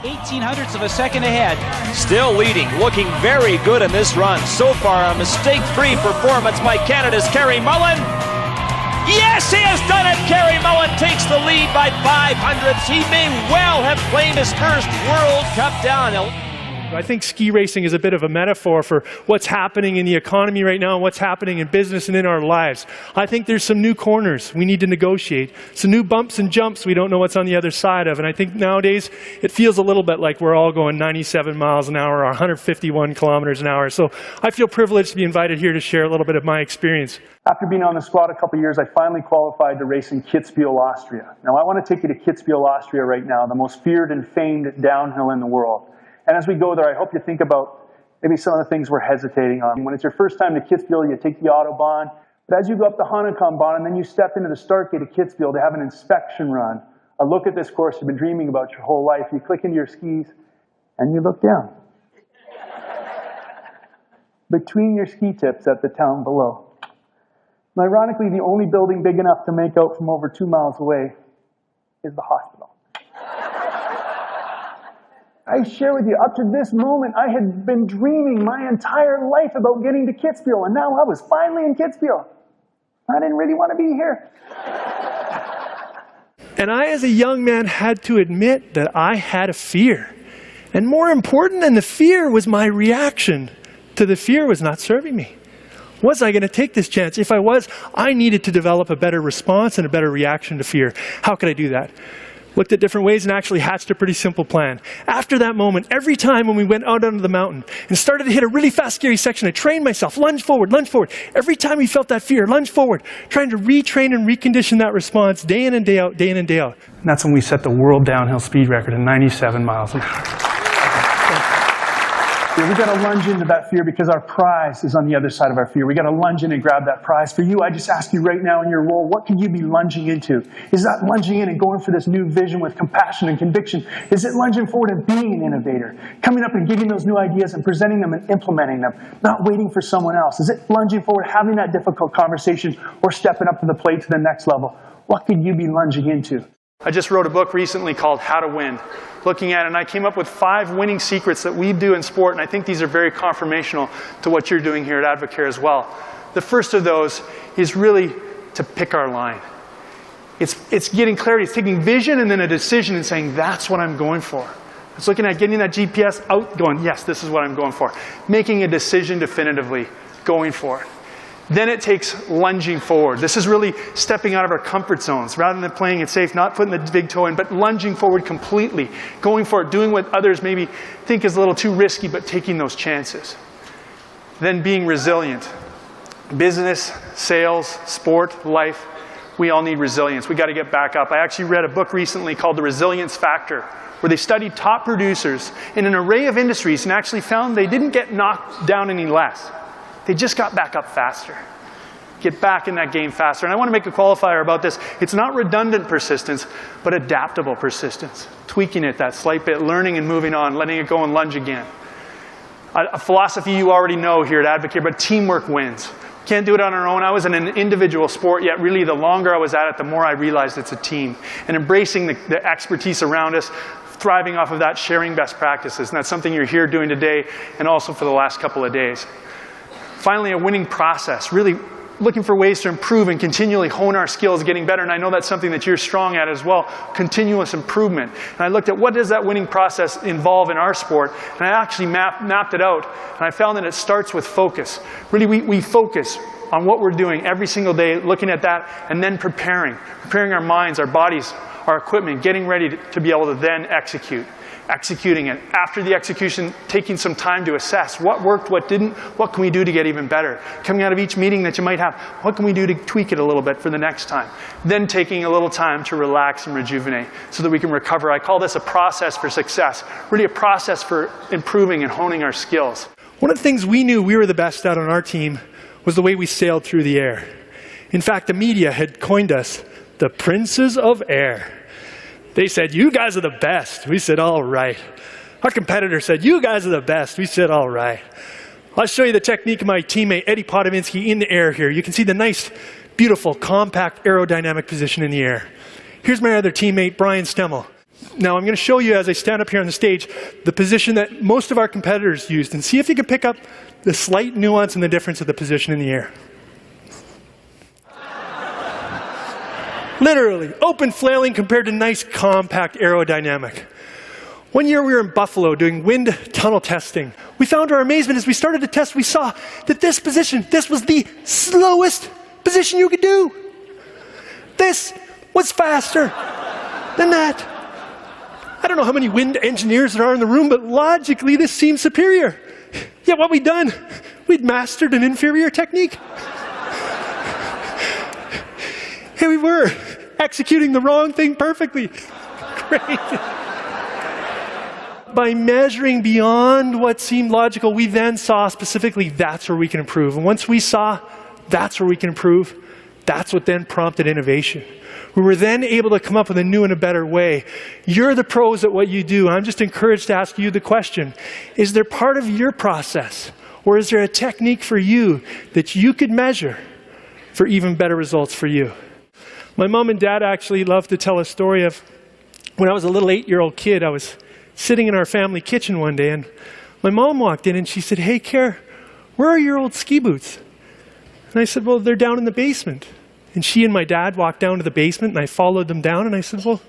0.18 of a second ahead. Still leading, looking very good in this run. So far, a mistake-free performance by Canada's Cary Mullen. Yes, he has done it! Cary Mullen takes the lead by 0.05. He may well have claimed his first World Cup downhill. I think ski racing is a bit of a metaphor for what's happening in the economy right now and what's happening in business and in our lives. I think there's some new corners we need to negotiate, some new bumps and jumps we don't know what's on the other side of. And I think nowadays it feels a little bit like we're all going 97 miles an hour or 151 kilometers an hour. So I feel privileged to be invited here to share a little bit of my experience. After being on the squad a couple of years, I finally qualified to race in Kitzbuhel, Austria. Now I want to take you to Kitzbuhel, Austria right now, the most feared and famed downhill in the world. And as we go there, I hope you think about maybe some of the things we're hesitating on. When it's your first time to Kitzbuhel, you take the Autobahn. But as you go up the Hahnenkamm Bahn and then you step into the start gate of Kitzbuhel to have an inspection run, a look at this course you've been dreaming about your whole life, you click into your skis and you look down. Between your ski tips at the town below. And ironically, the only building big enough to make out from over 2 miles away is the hospital. I share with you, up to this moment, I had been dreaming my entire life about getting to Kitzbuhel, and now I was finally in Kitzbuhel. I didn't really want to be here. And I, as a young man, had to admit that I had a fear. And more important than the fear was my reaction to the fear was not serving me. Was I going to take this chance? If I was, I needed to develop a better response and a better reaction to fear. How could I do that? Looked at different ways and actually hatched a pretty simple plan. After that moment, every time when we went out onto the mountain and started to hit a really fast, scary section, I trained myself, lunge forward, lunge forward. Every time we felt that fear, lunge forward, trying to retrain and recondition that response day in and day out, day in and day out. And that's when we set the world downhill speed record at 97 miles an hour. We got to lunge into that fear because our prize is on the other side of our fear. We got to lunge in and grab that prize. For you, I just ask you right now in your role, what can you be lunging into? Is that lunging in and going for this new vision with compassion and conviction? Is it lunging forward and being an innovator? Coming up and getting those new ideas and presenting them and implementing them, not waiting for someone else? Is it lunging forward, having that difficult conversation, or stepping up to the plate to the next level? What could you be lunging into? I just wrote a book recently called How to Win, looking at it, and I came up with 5 winning secrets that we do in sport, and I think these are very confirmational to what you're doing here at Advocare as well. The first of those is really to pick our line. It's getting clarity, it's taking vision and then a decision and saying, that's what I'm going for. It's looking at getting that GPS out, going, yes, this is what I'm going for. Making a decision definitively, going for it. Then it takes lunging forward. This is really stepping out of our comfort zones. Rather than playing it safe, not putting the big toe in, but lunging forward completely. Going for it, doing what others maybe think is a little too risky, but taking those chances. Then being resilient. Business, sales, sport, life, we all need resilience. We got to get back up. I actually read a book recently called The Resilience Factor, where they studied top producers in an array of industries and actually found they didn't get knocked down any less. They just got back up faster. Get back in that game faster. And I want to make a qualifier about this. It's not redundant persistence, but adaptable persistence. Tweaking it that slight bit, learning and moving on, letting it go and lunge again. A philosophy you already know here at Advocare, but teamwork wins. Can't do it on our own. I was in an individual sport, yet really the longer I was at it, the more I realized it's a team. And embracing the expertise around us, thriving off of that, sharing best practices. And that's something you're here doing today and also for the last couple of days. Finally, a winning process, really looking for ways to improve and continually hone our skills, getting better. And I know that's something that you're strong at as well, continuous improvement. And I looked at what does that winning process involve in our sport, and I actually mapped it out. And I found that it starts with focus. Really, we focus on what we're doing every single day, looking at that, and then preparing our minds, our bodies, our equipment, getting ready to be able to then executing it. After the execution, taking some time to assess what worked, what didn't, what can we do to get even better. Coming out of each meeting that you might have, what can we do to tweak it a little bit for the next time? Then taking a little time to relax and rejuvenate so that we can recover. I call this a process for success, really a process for improving and honing our skills. One of the things we knew we were the best at on our team was the way we sailed through the air. In fact, the media had coined us the Princes of Air. They said, you guys are the best. We said, all right. Our competitor said, you guys are the best. We said, all right. I'll show you the technique of my teammate, Eddie Podominski, in the air here. You can see the nice, beautiful, compact, aerodynamic position in the air. Here's my other teammate, Brian Stemmel. Now I'm going to show you as I stand up here on the stage the position that most of our competitors used, and see if you can pick up the slight nuance and the difference of the position in the air. Literally, open flailing compared to nice compact aerodynamic. One year we were in Buffalo doing wind tunnel testing. We found to our amazement as we started to test, we saw that this position, this was the slowest position you could do. This was faster than that. I don't know how many wind engineers there are in the room, but logically this seems superior. Yet what we'd done, we'd mastered an inferior technique. Here we were, executing the wrong thing perfectly. Great. By measuring beyond what seemed logical, we then saw specifically that's where we can improve. And once we saw that's where we can improve, that's what then prompted innovation. We were then able to come up with a new and a better way. You're the pros at what you do. I'm just encouraged to ask you the question, is there part of your process, or is there a technique for you that you could measure for even better results for you? My mom and dad actually love to tell a story of when I was a little 8-year-old kid. I was sitting in our family kitchen one day, and my mom walked in and she said, "Hey, Cary, where are your old ski boots?" And I said, "Well, they're down in the basement." And she and my dad walked down to the basement, and I followed them down, and I said, "Well,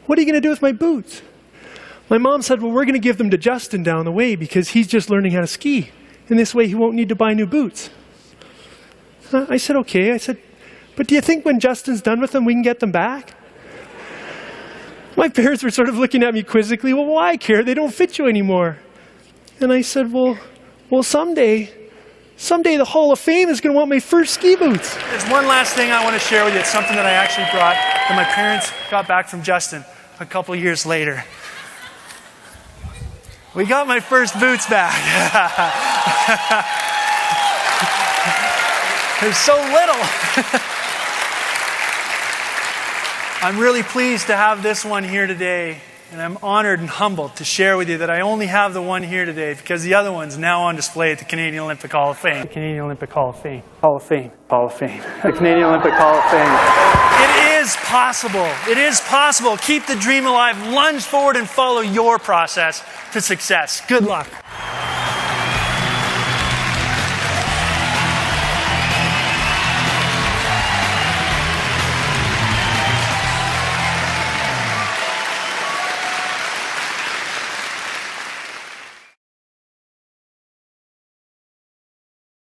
what are you going to do with my boots?" My mom said, "Well, we're going to give them to Justin down the way because he's just learning how to ski. And this way he won't need to buy new boots." I said, "Okay." I said, "But do you think when Justin's done with them, we can get them back?" My parents were sort of looking at me quizzically. "Well, why, Cary? They don't fit you anymore." And I said, well, someday the Hall of Fame is going to want my first ski boots. There's one last thing I want to share with you. It's something that I actually brought that my parents got back from Justin a couple years later. We got my first boots back. They're so little. I'm really pleased to have this one here today, and I'm honored and humbled to share with you that I only have the one here today because the other one's now on display at the Canadian Olympic Hall of Fame. The Canadian Olympic Hall of Fame. Hall of Fame. Hall of Fame. The Canadian Olympic Hall of Fame. It is possible. It is possible. Keep the dream alive. Lunge forward and follow your process to success. Good luck.